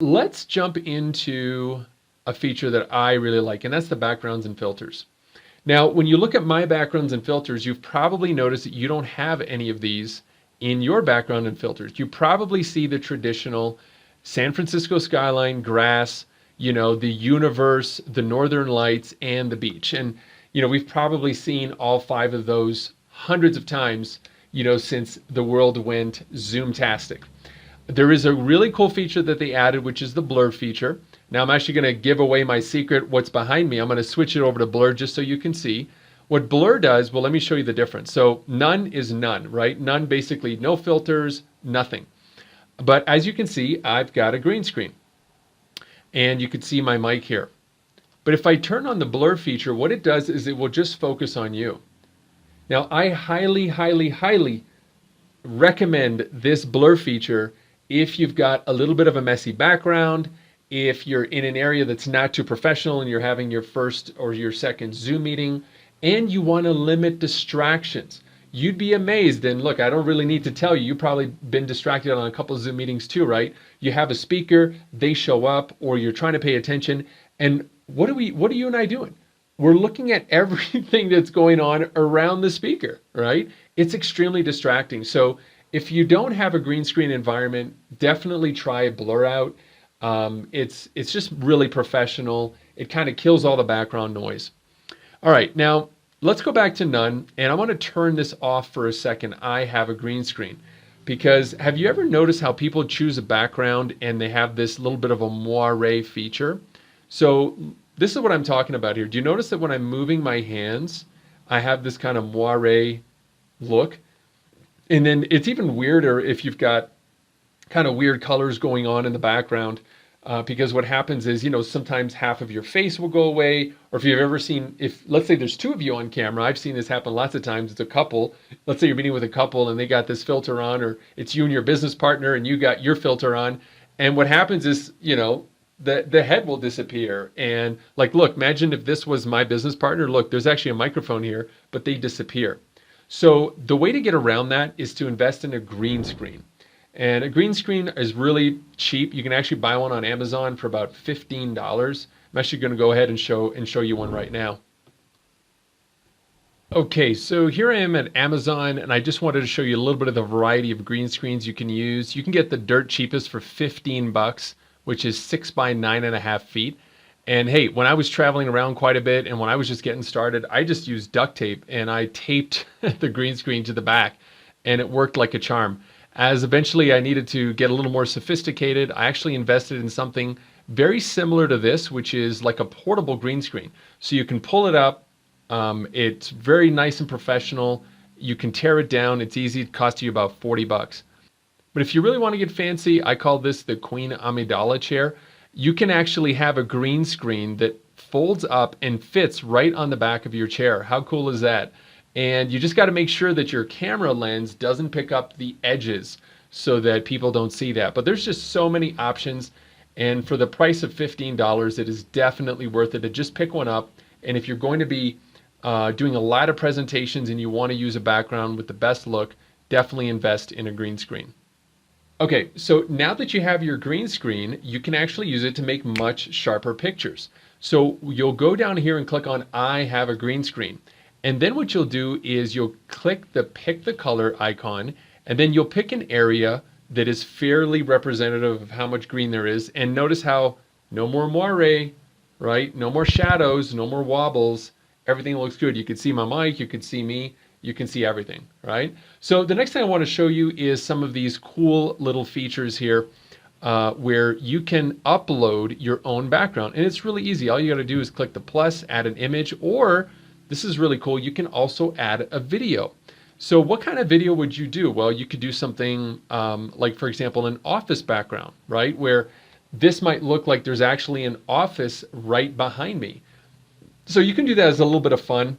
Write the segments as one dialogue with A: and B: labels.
A: Let's jump into a feature that I really like, and that's the backgrounds and filters. Now, when you look at my backgrounds and filters, you've probably noticed that you don't have any of these in your background and filters. You probably see the traditional San Francisco skyline, grass, the universe, the northern lights, and the beach. And, we've probably seen all five of those hundreds of times, since the world went Zoom-tastic. There is a really cool feature that they added, which is the blur feature. Now I'm actually going to give away my secret, what's behind me. I'm going to switch it over to blur just so you can see. What blur does, well, let me show you the difference. So none is none, right? None, basically no filters, nothing. But as you can see, I've got a green screen. And you can see my mic here. But if I turn on the blur feature, what it does is it will just focus on you. Now I highly, highly, highly recommend this blur feature if you've got a little bit of a messy background, if you're in an area that's not too professional and you're having your first or your second Zoom meeting, and you want to limit distractions. You'd be amazed, and look, I don't really need to tell you, you've probably been distracted on a couple of Zoom meetings too, right? You have a speaker, they show up, or you're trying to pay attention, and what are you and I doing? We're looking at everything that's going on around the speaker, right? It's extremely distracting. So if you don't have a green screen environment, definitely try blur out. It's just really professional. It kind of kills all the background noise. All right, now let's go back to none, and I want to turn this off for a second. I have a green screen. Because have you ever noticed how people choose a background and they have this little bit of a moire feature? So this is what I'm talking about here. Do you notice that when I'm moving my hands, I have this kind of moire look? And then it's even weirder if you've got kind of weird colors going on in the background, because what happens is, sometimes half of your face will go away, or if you've ever seen, let's say there's two of you on camera, I've seen this happen lots of times, it's a couple, let's say you're meeting with a couple and they got this filter on, or it's you and your business partner and you got your filter on, and what happens is, the head will disappear. And like, look, imagine if this was my business partner, look, there's actually a microphone here, but they disappear. So the way to get around that is to invest in a green screen. And a green screen is really cheap. You can actually buy one on Amazon for about $15. I'm actually going to go ahead and show you one right now. Okay, so here I am at Amazon, and I just wanted to show you a little bit of the variety of green screens you can use. You can get the dirt cheapest for 15 bucks, which is 6 by 9.5 feet. And hey, when I was traveling around quite a bit and when I was just getting started, I just used duct tape and I taped the green screen to the back, and it worked like a charm. As eventually I needed to get a little more sophisticated, I actually invested in something very similar to this, which is like a portable green screen. So you can pull it up. It's very nice and professional. You can tear it down. It's easy. It costs you about 40 bucks. But if you really want to get fancy, I call this the Queen Amidala chair. You can actually have a green screen that folds up and fits right on the back of your chair. How cool is that? And you just got to make sure that your camera lens doesn't pick up the edges so that people don't see that. But there's just so many options. And for the price of $15, it is definitely worth it to just pick one up. And if you're going to be doing a lot of presentations and you want to use a background with the best look, definitely invest in a green screen. Okay, so now that you have your green screen, you can actually use it to make much sharper pictures. So you'll go down here and click on I have a green screen. And then what you'll do is you'll click the pick the color icon, and then you'll pick an area that is fairly representative of how much green there is. And notice how no more moire, right? No more shadows, no more wobbles. Everything looks good. You can see my mic, you can see me. You can see everything, right? So the next thing I want to show you is some of these cool little features here where you can upload your own background. And it's really easy. All you got to do is click the plus, add an image, or this is really cool, you can also add a video. So what kind of video would you do? Well, you could do something like, for example, an office background, right? Where this might look like there's actually an office right behind me. So you can do that as a little bit of fun.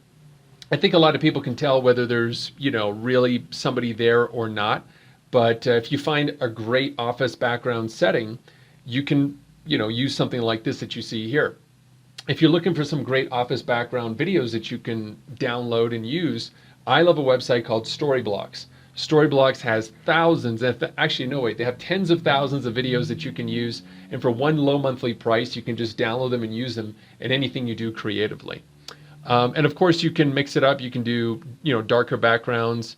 A: I think a lot of people can tell whether there's, really somebody there or not. But if you find a great office background setting, you can, use something like this that you see here. If you're looking for some great office background videos that you can download and use, I love a website called Storyblocks. Storyblocks has thousands, actually no wait, they have tens of thousands of videos that you can use, and for one low monthly price, you can just download them and use them in anything you do creatively. And of course, you can mix it up. You can do, darker backgrounds.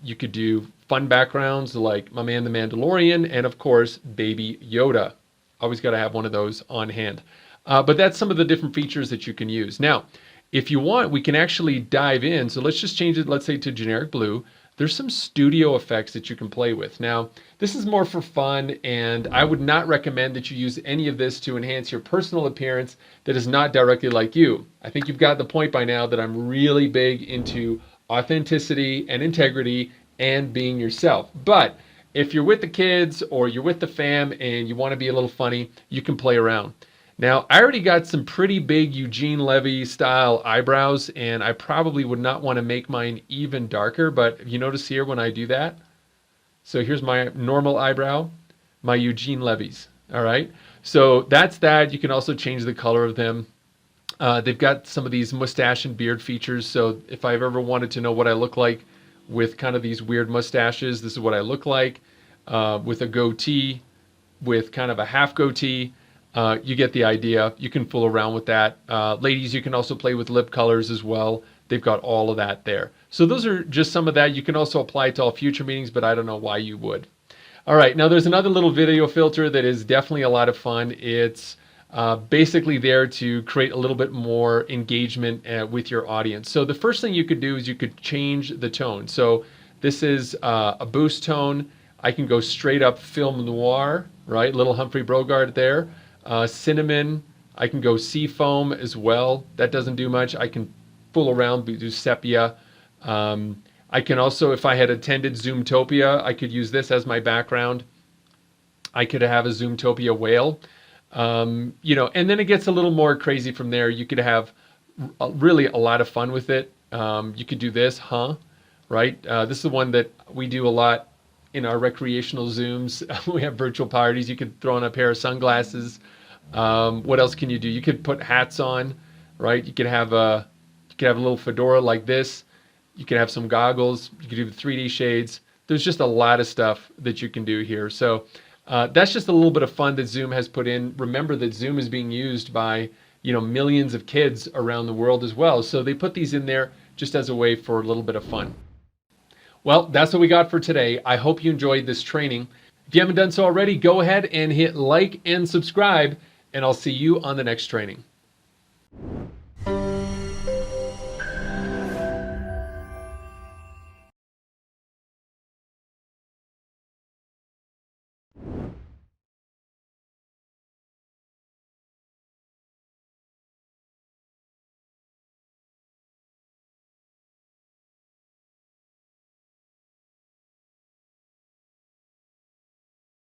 A: You could do fun backgrounds like my man, the Mandalorian, and of course, Baby Yoda. Always got to have one of those on hand. But that's some of the different features that you can use. Now, if you want, we can actually dive in. So let's just change it, let's say to generic blue. There's some studio effects that you can play with. Now, this is more for fun, and I would not recommend that you use any of this to enhance your personal appearance that is not directly like you. I think you've got the point by now that I'm really big into authenticity and integrity and being yourself. But if you're with the kids or you're with the fam and you want to be a little funny, you can play around. Now, I already got some pretty big Eugene Levy style eyebrows, and I probably would not want to make mine even darker, but you notice here when I do that, so here's my normal eyebrow, my Eugene Levy's, all right? So that's that. You can also change the color of them. They've got some of these mustache and beard features, so if I've ever wanted to know what I look like with kind of these weird mustaches, this is what I look like, with a goatee, with kind of a half goatee. You get the idea. You can fool around with that. Ladies, you can also play with lip colors as well. They've got all of that there. So those are just some of that. You can also apply it to all future meetings, but I don't know why you would. All right, now there's another little video filter that is definitely a lot of fun. It's basically there to create a little bit more engagement with your audience. So the first thing you could do is you could change the tone. So this is a boost tone. I can go straight up film noir, right? Little Humphrey Bogart there. Cinnamon, I can go seafoam as well. That doesn't do much. I can fool around, do sepia. I can also, if I had attended Zoomtopia, I could use this as my background. I could have a Zoomtopia whale. And then it gets a little more crazy from there. You could have really a lot of fun with it. You could do this, right? This is the one that we do a lot in our recreational Zooms. We have virtual parties. You could throw on a pair of sunglasses. What else can you do? You could put hats on, right? You could have a little fedora like this. You could have some goggles. You could do the 3D shades. There's just a lot of stuff that you can do here. So that's just a little bit of fun that Zoom has put in. Remember that Zoom is being used by millions of kids around the world as well. So they put these in there just as a way for a little bit of fun. Well, that's what we got for today. I hope you enjoyed this training. If you haven't done so already, go ahead and hit like and subscribe, and I'll see you on the next training.